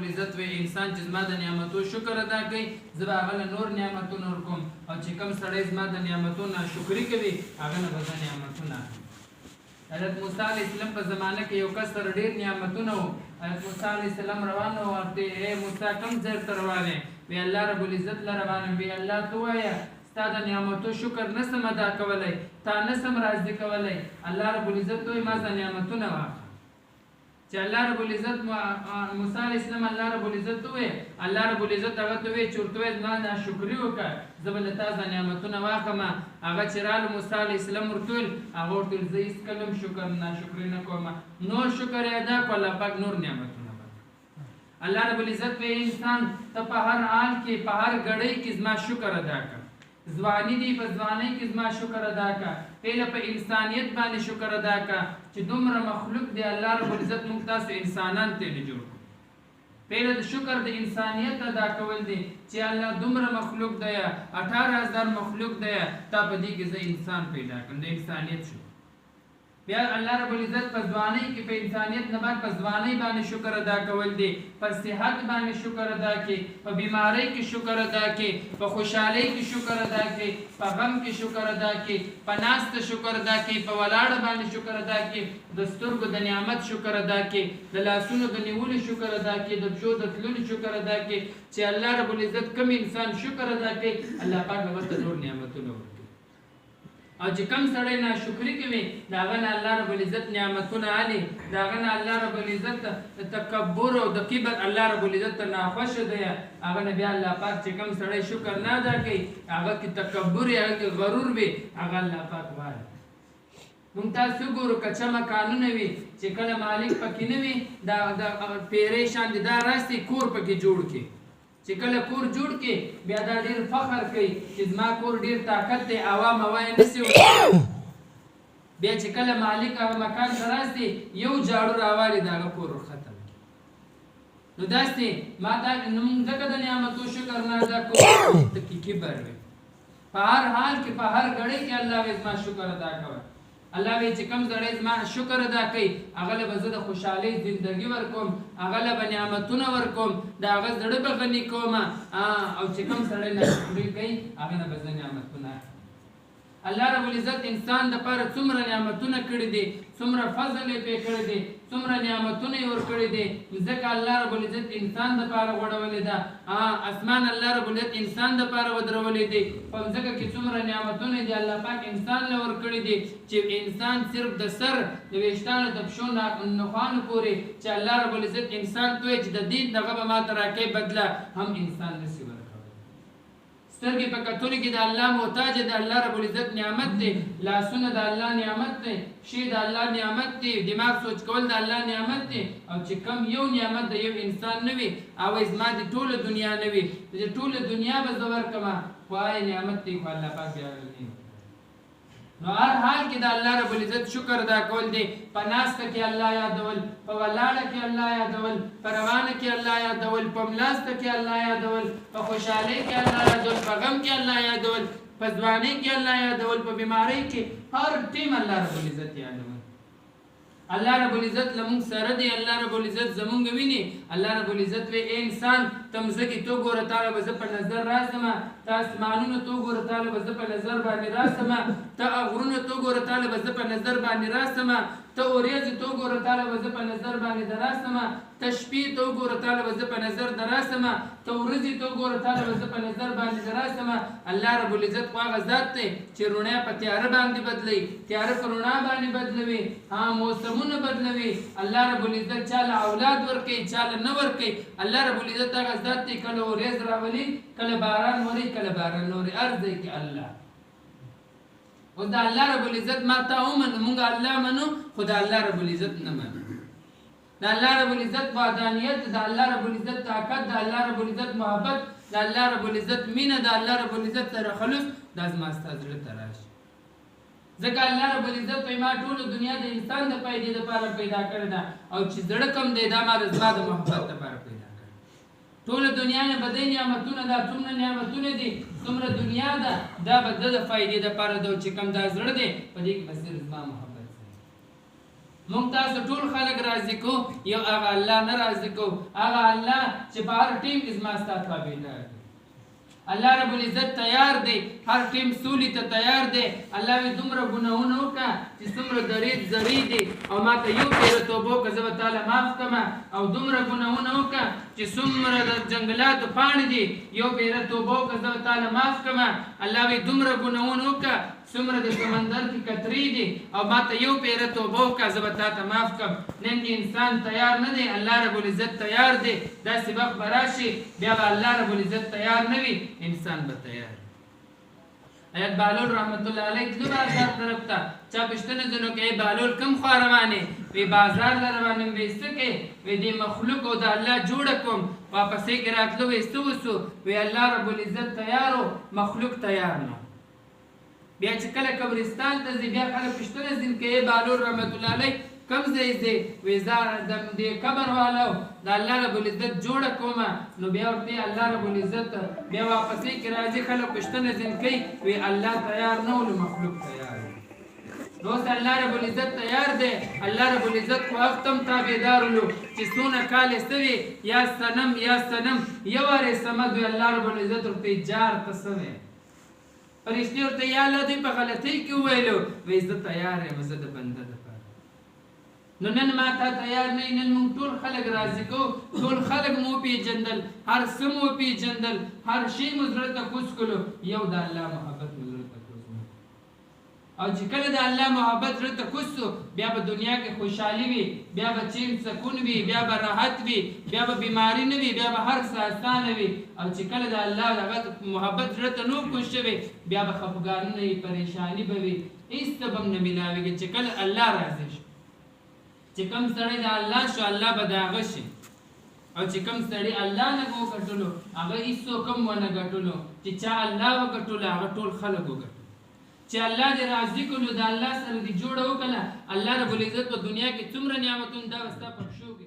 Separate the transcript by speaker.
Speaker 1: عزت وی انسان چې زما د نعمتو شکر ادا کوي زه به هغه له نور نعمتونه ورکوم او چې کوم سړی زما د نعمتو ناشکري کوي هغه نه به زه نعمتونه اخلم. حضرت موسی علیه السلام په زمانه کې یو کس سره ډېر نعمتونه وو. حضرت موسی علیه السلام روان و ورته ای موسی کوم ځای ته روان یې؟ وی الله رب العزت له روان یم. وی الله ته ووایه ستا د نعمتو شکر نسم ادا کولی، تا نسم راضي کولی. الله رب العزت وایي ما زه نعمتونه واخله. چې الله رب العزت موسی علیه السلام الله رب العزت ووایي، الله رب العزت هغه ته وایي چې ورته وایي زما ناشکري وکړه زه به له تا زه نعمتونه واخلم. هغه چې راغله موسی علیه السلام ورته ویل، هغه ورته ویل زه هېڅکله هم شکر ناشکري نه کوم. نور شکر یې ادا کړو، الله پاک نور نعمتونه ورکړي. الله رب العزت وایي انسان ته په هر حال کې په هر ګړۍ کې زما شکر ادا کړه. ځواني دی په ځوانۍ کې زما شکر ادا کړه. پهله په انسانیت باندې شکر ادا کړه چې دومره مخلوق دی الله رب العزت موږ تاسو انسانان ته نه جوړ کړو. پهله د شکر د انسانیت ادا کول دی چې الله دومره مخلوق دی، 18,000 مخلوق دی، تا په دې کې زه انسان پیدا کړم، د انسانیت شکر. بیا الله رب العزت په ځوانۍ کې په انسانیت نه بعد په ځوانۍ باندې شکر ادا کول دی، په صحت باندې شکر ادا کړي، په بیماری کې شکر ادا کړي، په خوشحالۍ کې شکر ادا کړي، په غم کې شکر ادا کړي، په ناسته شکر ادا کړي، په ولاړه باندې شکر ادا کړي، د سترګو د نعمت شکر ادا کړي، د لاسونو د نیولو شکر ادا کړي، د پښو د تللو شکر ادا کړي. چې الله رب العزت کوم انسان شکر ادا کړي الله پاک به ورته نور نعمتونه ورکړي. او چې کم سړی ناشکري کوي د هغه نه الله رب العزت نعمتونه علي، د هغه نه الله رب العزت د تکبر او د کبر الله رب العزت ته ناخوښه دی. هغه نه بیا الله پاک چې کم سړی شکر نه ادا کوي هغه کې تکبر یا غرور وي هغه الله پاک وایي. موږ تاسو ګورو کچا مکانونه وي چې کله مالک پکې نه وي د پیرې شان دي دا راسي کور پکې جوړ کړي. چې کله کور جوړ کې بیا دا ډېر فخر کوي چې زما کور ډېر طاقت دی عوام هوای نشي. بیا چې کله مالک هغه مکان ته راسي یو جاړو راوالي د هغه کور ختم کړي. نو داسې ما دا موږ ځکه د نعمتو شکر نه ادا کوو ته کبر وي. په هر حال کې په هر غړۍ کې الله وایي زما شکر ادا کوه. الله وی چې کوم سړی زما شکر ادا کوي هغه له به زه د خوشحالۍ زندګي ورکوم، هغه له به نعمتونه ورکوم، د هغه زړه به غني کوم. او چې کوم سړی ناشکري کوي هغه نه به زه نعمتونه اخلم. الله رب العزت انسان دپاره څومره نعمتونه کړي دي، څومره فضل یې پرې کړی دی، څومره نعمتونه یې ورکړي دي. ځکه الله رب العزت انسان دپاره غوړولې ده، اسمان الله رب العزت انسان دپاره ودرولې دی. په ځمکه کې څومره نعمتونه دي الله پاک انسان له ورکړي دي چې انسان صرف د سر د ویښتانو د پښو نخانو پورې چې الله رب العزت انسان ته وایي چې د دې دغه به ماته راکوي بدله هم انسان نشي ورکولی. سترګې په کتلو کې د الله محتاج د الله رب العزت نعمت دی، لاسونه د الله نعمت دی، پښې د الله نعمت دی، دماغ سوچ کول د الله نعمت دی. او چې کم یو نعمت د یو انسان نه وي او زما د ټوله دنیا نه وي د ټوله دنیا به زه ورکړم خو نعمت دی خو الله پاک بیا نو هر حال کې د الله رب العزت شکر ادا کول دی. په ناسته کې الله یادول، په ولاړه کې الله یادول، په روانه کې الله یادول، په ملاسته کې الله یادول، په خوشحالۍ کې الله یادول، په غم کې الله یادول، په ځوانۍ کې الله یادول، په بیمارۍ کې هر ټیم الله رب العزت یادول. الله رب العزت لمونږ سره دی، الله رب العزت زمونږ ویني. الله رب العزت وی ای انسان ته مځکې تو ګوره تاله به زه په نظر راسم، ته اسمانونو تو ګوره تاله به زه په نظر باندې راسم، ته غرونه تو ګوره تاله به زه په نظر باندې راسم، ته اوریځې تو ګوره تاله به زه په نظر باندې دراسم، ته شپې تو ګوره تاله به زه په نظر دراسم، ته ورځې تو ګوره تاله به زه په نظر باندې دراسم. الله رب العزت خو هغه ذات دی چې رڼا په تیاره باندې بدلوي، تیاره په رڼا باندې بدلوي، موسمونه بدلوي. الله رب العزت چاله اولاد ورکوي چاله نه ورکوي. الله رب العزت هغه ذات دی کله وریځ راولي کله باران وري کله باران نوري هر ځای کې الله. اوس د الله رب العزت ما ته ومنو مونږ الله منو خو د الله رب العزت نه منو. د الله رب العزت وحدانیت، د الله رب العزت طاقت، د الله رب العزت محبت، د الله رب العزت مینه، د الله رب العزت سره خلوص دا زما ستا زړه ته راشي. ځکه الله رب العزت وایي ما ټوله دنیا د انسان د فایدې دپاره پیدا کړې ده او چې زړه کم دی دا ما د زما د محبت دپاره پیدا کړې. ټوله دنیا نه به دی نعمتونه دا څومره نعمتونه دي څومره دنیا ده دا به د فایدې دپاره ده چې کم دا زړه دی په دې کې به صرف زما محبت. مونږ تاسو ټول خلک راضي کو یو هغه الله نه راضي کو هغه الله چې په هر ټیم کې زما ستا تابعدار دی الله رب العزت تیار دی هر ټیم سولې ته تیار دی الله وی دومره ګناهونه وکړه چې څومره درید زری دي او ما ته یو پیر توبه وکړه زه به تعالی معاف کړم او دومره ګناهونه وکړه چې څومره د جنګلاتو پاڼې دي یو پیر توبه وکړه زه به تعالی معاف کړم الله وی دومره ګناهونه وکړه څومره د سمندر کې کترې دي او ما ته یو پیر توبه وکړه زه به تا ته معاف کړم نن انسان تیار نه دی الله رب العزت تیار دی داسې وخت به راشي بیا به الله رب العزت تیار نه وي انسان به تیار حیات بهلول رحمت الله علیه تلو بازار طرف ته چا پوښتنه ځینو کې بهلول کوم خوا روانې وی بازار له روانم وی څه کې وی دې مخلوق او د الله جوړه کوم واپسې کې راتلو وی څه وسو وی الله رب العزت تیار او مخلوق تیار نه بیا چې کله قبرستان ته ځي بیا خلک پوښتنه ځین کې بهلول رحمت الله علیه کم ځای دی وی زه د دې قبر والو د الله رب العزت جوړه کومه نو بیا ورته الله رب العزت بیا واپسې کې راځي خلک پوښتنه ځین کوي وی الله تیار نه ول مخلوق تیار نو الله رب العزت تیار دی الله رب العزت خو وختم تابعدار ولو چې څونه کال سوي یا سنم یو واره سمد وی الله رب العزت ورته جار تسوي فرشتي ورته یا الله دې په غلطۍ کې ویلو وی زه تیار یم زه د بنده نو نن ما ته تیار نه نن مونږ ټول خلک راضي کو ټول خلک مو پیژندل هر څه مو پیژندل هر شی مو زړه ته کوز کړو یو د الله محبت مو زړه ته کوز او چې کله د الله محبت زړه ته کوز بیا په دنیا کې خوشحالي وي بیا به چین سکون وي بیا به راحت وي بیا به بیماری نه وي بیا به هر څه اسانه وي او چې کله د الله هغه محبت زړه ته نو کوز شوي بیا به خفګانونه وي پریشانی به وي هیڅ څه به نه ملاویږي چې کله الله راضي شي چې کوم سړی د الله شو الله به د هغه شي او چې کوم سړی الله نه وګټلو هغه هیڅوک هم ونه ګټلو چې چا الله وګټلو هغه ټول خلک وګټل چې الله دې راضي کړو د الله سره دې جوړه وکړه الله رب العزت په دنیا کې څومره نعمتونه دا وستا په پښو کې